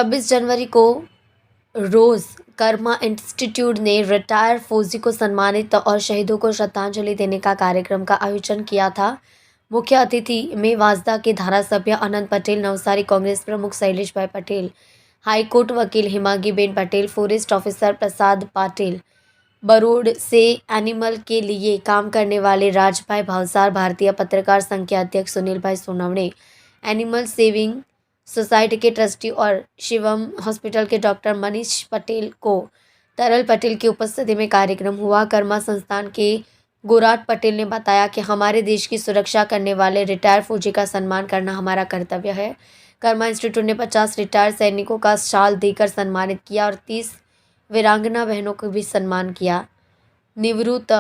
26 जनवरी को रोज कर्मा इंस्टीट्यूट ने रिटायर फौजी को सम्मानित और शहीदों को श्रद्धांजलि देने का कार्यक्रम का आयोजन किया था। मुख्य अतिथि में वाजदा के धारासभ्य अनंत पटेल, नवसारी कांग्रेस प्रमुख शैलेश भाई पटेल, हाईकोर्ट वकील हिमांगीबेन पटेल, फॉरेस्ट ऑफिसर प्रसाद पाटिल, बरोड से एनिमल के लिए काम करने वाले राजभाई भावसार, भारतीय पत्रकार संघ के अध्यक्ष सुनील भाई सोनवणे, एनिमल सेविंग सोसाइटी के ट्रस्टी और शिवम हॉस्पिटल के डॉक्टर मनीष पटेल को तरल पटेल की उपस्थिति में कार्यक्रम हुआ। कर्मा संस्थान के गोराट पटेल ने बताया कि हमारे देश की सुरक्षा करने वाले रिटायर फौजी का सम्मान करना हमारा कर्तव्य है। कर्मा इंस्टीट्यूट ने 50 रिटायर सैनिकों का शाल देकर सम्मानित किया और 30 वीरांगना बहनों को भी सम्मान किया। निवृत्त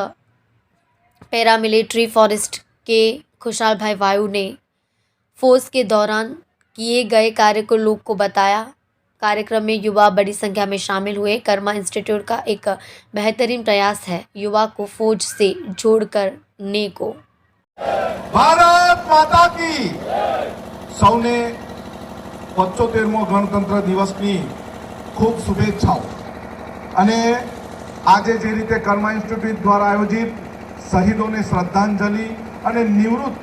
पैरामिलिट्री फॉरेस्ट के खुशहाल भाई वायु ने फौज के दौरान किए गए कार्य को लोग को बताया। कार्यक्रम में युवा बड़ी संख्या में शामिल हुए। कर्मा इंस्टीट्यूट का एक बेहतरीन प्रयास है युवा को फौज से जोड़ करने को। भारत माता की सौने 75मो गणतंत्र दिवसनी खूब शुभेच्छाओ। અને આજે જે રીતે કર્મા ઇન્સ્ટિટ્યૂટ દ્વારા આયોજિત શહીદોને શ્રદ્ધાંજલિ અને નિવૃત્ત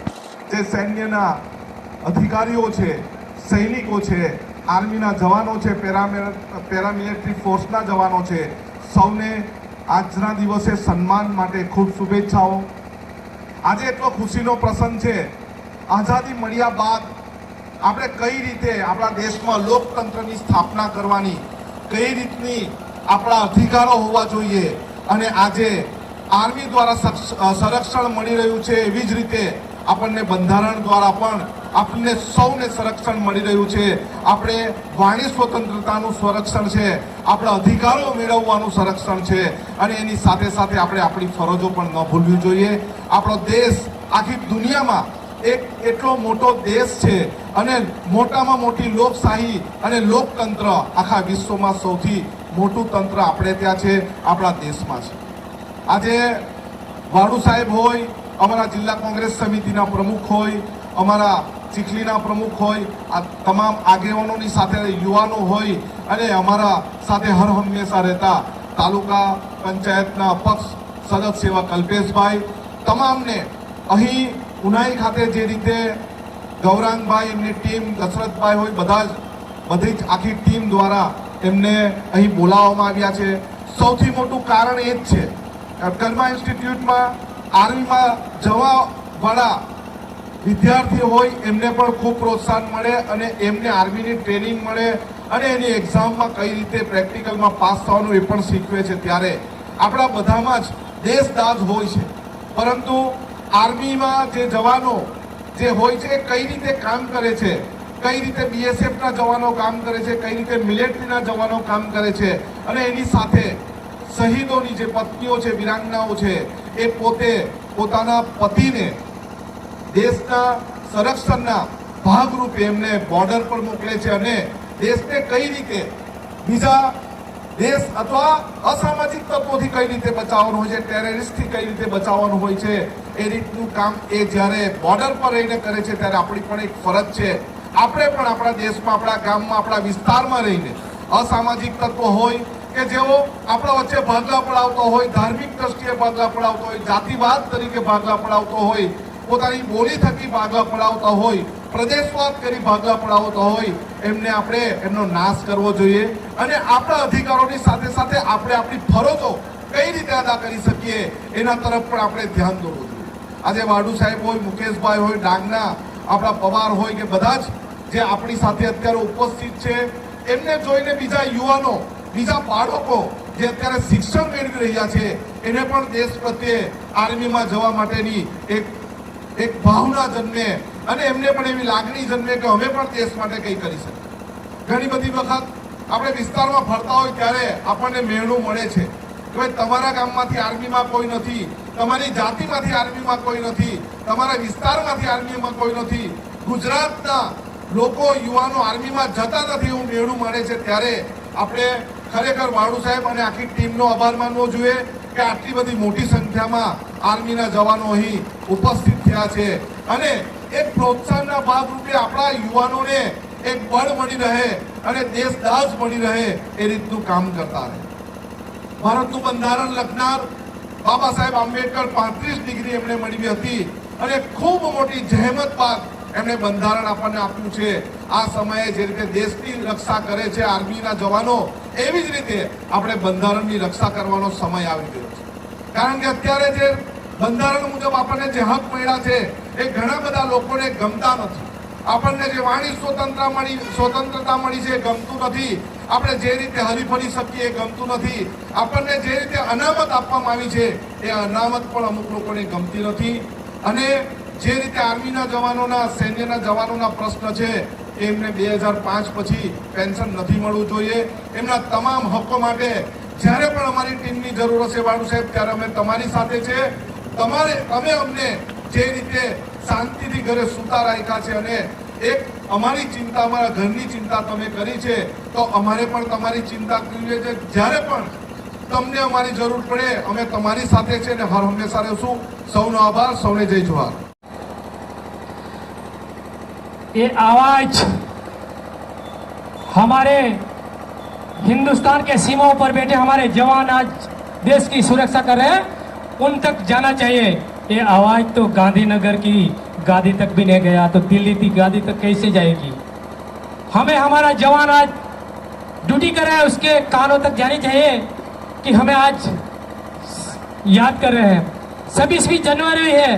જે સૈન્યના અધિકારીઓ છે, સૈનિકો છે, આર્મીના જવાનો છે, પેરામિલિટરી ફોર્સના જવાનો છે, સૌને આજના દિવસે સન્માન માટે ખૂબ શુભેચ્છાઓ। આજે એટલો ખુશીનો પ્રસંગ છે। આઝાદી મળ્યા બાદ આપણે કઈ રીતે આપણા દેશમાં લોકતંત્રની સ્થાપના કરવાની, કઈ રીતની આપણા અધિકારો હોવા જોઈએ અને આજે આર્મી દ્વારા સંરક્ષણ મળી રહ્યું છે એવી જ રીતે આપણને બંધારણ દ્વારા પણ આપણને સૌને સંરક્ષણ મળી રહ્યું છે। આપણે વાણી સ્વતંત્રતાનું સંરક્ષણ છે, આપણા અધિકારો મેળવવાનું સંરક્ષણ છે અને એની સાથે સાથે આપણે આપણી ફરજો પણ ન ભૂલવી જોઈએ। આપણો દેશ આખી દુનિયામાં એક એટલો મોટો દેશ છે અને મોટામાં મોટી લોકશાહી અને લોકતંત્ર આખા વિશ્વમાં સૌથી મોટું તંત્ર આપણે ત્યાં છે, આપણા દેશમાં છે। આજે વાડુ સાહેબ હોય, અમારા જિલ્લા કોંગ્રેસ સમિતિના પ્રમુખ હોય, અમારા ચીખલીના પ્રમુખ હોય, આ તમામ આગેવાનોની સાથે યુવાનો હોય અને અમારા સાથે હર હંમેશા રહેતા તાલુકા પંચાયતના પક્ષ સદસ્ય કલ્પેશભાઈ, તમામને અહીં ઉનાઈ ખાતે જે રીતે ગૌરાંગભાઈ, એમની ટીમ, દશરથભાઈ હોય, બધી જ આખી ટીમ દ્વારા એમને અહીં બોલાવવામાં આવ્યા છે। સૌથી મોટું કારણ એ જ છે કર્મા ઇન્સ્ટિટ્યૂટમાં આર્મીમાં જવાવાળા વિદ્યાર્થીઓ હોય એમને પણ ખૂબ પ્રોત્સાહન મળે અને એમને આર્મીની ટ્રેનિંગ મળે અને એની એક્ઝામમાં કઈ રીતે પ્રેક્ટિકલમાં પાસ થવાનું એ પણ શીખવે છે। ત્યારે આપણા બધામાં જ દેશદાઝ હોય છે, પરંતુ આર્મીમાં જે જવાનો જે હોય છે એ કઈ રીતે કામ કરે છે, કઈ રીતે બીએસએફના જવાનો કામ કરે છે, કઈ રીતે મિલિટરીના જવાનો કામ કરે છે અને એની સાથે શહીદોની જે પત્નીઓ છે, વીરાંગનાઓ છે, એ પોતે પોતાના પતિને દેશના સંરક્ષણના ભાગરૂપે એમને બોર્ડર પર મોકલે છે અને દેશને કઈ રીતે બીજા દેશ અથવા અસામાજિક તત્વોથી કઈ રીતે બચાવવાનું હોય છે, ટેરરિસ્ટથી કઈ રીતે બચાવવાનું હોય છે, એ રીતનું કામ એ જ્યારે બોર્ડર પર રહીને કરે છે ત્યારે આપણી પણ એક ફરજ છે। આપણે પણ આપણા દેશમાં, આપણા ગામમાં, આપણા વિસ્તારમાં રહીને અસામાજિક તત્વો હોય કે જેઓ આપણા વચ્ચે ભાગલા પડાવતો હોય, ધાર્મિક દ્રષ્ટિએ ભાગલા પડાવતો હોય, જાતિવાદ તરીકે ભાગલા પડાવતો હોય, પોતાની બોલી થકી ભાગલા પડાવતા હોય, પ્રદેશવાદ કરી ભાગલા પડાવતો હોય, એમને આપણે એમનો નાશ કરવો જોઈએ અને આપણા અધિકારોની સાથે સાથે આપણે આપણી ફરજો કઈ રીતે અદા કરી શકીએ એના તરફ પણ આપણે ધ્યાન દોરવું જોઈએ। આજે વાડુ સાહેબ હોય, મુકેશભાઈ હોય, ડાંગના આપણા પવાર હોય કે બધા જ જે આપણી સાથે અત્યારે ઉપસ્થિત છે, એમને જોઈને બીજા યુવાનો, બીજા બાળકો જે અત્યારે શિક્ષણ મેળવી રહ્યા છે એને પણ દેશ પ્રત્યે આર્મીમાં જવા માટેની એક ભાવના જન્મે અને એમને પણ એવી લાગણી જન્મે કે અમે પણ દેશ માટે કંઈ કરી શકીએ। ઘણી બધી વખત આપણે વિસ્તારમાં ફરતા હોય ત્યારે આપણને મેળવું મળે છે કે ભાઈ તમારા ગામમાંથી આર્મીમાં કોઈ નથી, તમારી જાતિમાંથી આર્મીમાં કોઈ નથી, તમારા વિસ્તારમાંથી આર્મીમાં કોઈ નથી, ગુજરાતના લોકો યુવાનો આર્મીમાં જતા નથી એવું મેળવું મળે છે। ત્યારે આપણે ખરેખર વાડુ સાહેબ અને આખી ટીમનો આભાર માનવો જોઈએ કે આટલી બધી મોટી સંખ્યામાં આર્મીના જવાનો અહીં ઉપસ્થિત થયા છે અને એક પ્રોત્સાહનના ભાગરૂપે આપણા યુવાનોને એક બળ મળી રહે અને દેશ દાજ મળી રહે એ રીતનું કામ કરતા રહે. ભારતનું બંધારણ લખનાર બાબા સાહેબ આંબેડકર 35 ડિગ્રી એમણે મેળવી હતી અને ખૂબ મોટી જહેમત બાદ એમણે બંધારણ આપણને આપ્યું છે. આ સમયે જે રીતે દેશની રક્ષા કરે છે આર્મીના જવાનો, એવી જ રીતે આપણે બંધારણની રક્ષા કરવાનો સમય આવી ગયો છે. કારણ કે અત્યારે જે બંધારણ મુજબ આપણને જે હક મળ્યા છે એ ઘણા બધા લોકોને ગમતા નથી. આપણને જે વાણી સ્વતંત્રતા મળી છે એ ગમતું નથી. આપણે જે રીતે હરીફરી શકીએ એ ગમતું નથી. આપણને જે રીતે અનામત આપવામાં આવી છે એ અનામત પણ અમુક લોકોને ગમતી નથી. અને જે રીતે આર્મીના જવાનોના, સૈન્યના જવાનોના પ્રશ્ન છે એ એમને 2005 પછી પેન્શન નથી મળવું જોઈએ. એમના તમામ હકો માટે જ્યારે પણ અમારી ટીમની જરૂર હશે બાળુ સાહેબ, ત્યારે અમે તમારી સાથે છે. તમે અમને જે રીતે શાંતિથી ઘરે સૂતા રાખ્યા છે અને એક અમારી ચિંતા, અમારા ઘરની ચિંતા તમે કરી છે, તો અમારે પણ તમારી ચિંતા કરવી છે. જ્યારે પણ તમને અમારી જરૂર પડે અમે તમારી સાથે છે અને હર હંમેશા રહેશું. સૌનો આભાર, સૌને જય જોહાર. ये आवाज हमारे हिंदुस्तान के सीमाओं पर बैठे हमारे जवान आज देश की सुरक्षा कर रहे हैं, उन तक जाना चाहिए. ये आवाज तो गांधीनगर की गादी तक भी नहीं गया तो दिल्ली की गादी तक कैसे जाएगी. हमें हमारा जवान आज ड्यूटी कर रहा है, उसके कानों तक जानी चाहिए कि हमें आज याद कर रहे हैं. 26 जनवरी है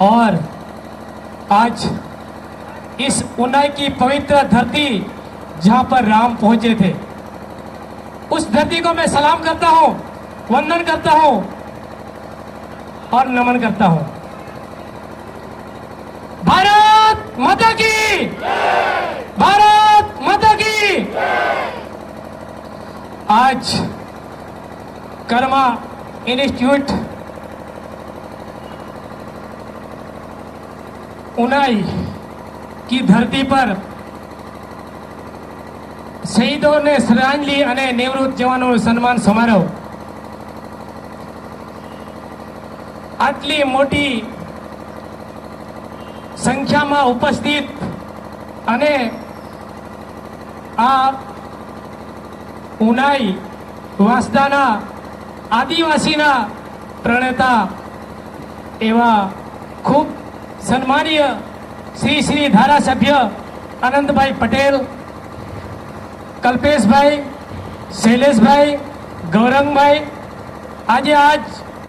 और आज इस उन्नाई की पवित्र धरती जहां पर राम पहुंचे थे, उस धरती को मैं सलाम करता हूं, वंदन करता हूं और नमन करता हूं. भारत माता की, भारत माता की. आज कर्मा इंस्टीट्यूट उन्नाई की धरती पर શહીદોને શ્રદ્ધાંજલિ અને નિવૃત્ત જવાનોનું સન્માન સમારોહ આટલી મોટી સંખ્યામાં ઉપસ્થિત અને આ ઉનાઈ વાંસદાના આદિવાસીના પ્રણેતા એવા ખૂબ સન્માનીય શ્રી ધારાસભ્ય આનંદભાઈ પટેલ, કલ્પેશભાઈ, શૈલેષભાઈ, ગૌરંગભાઈ આજે આજ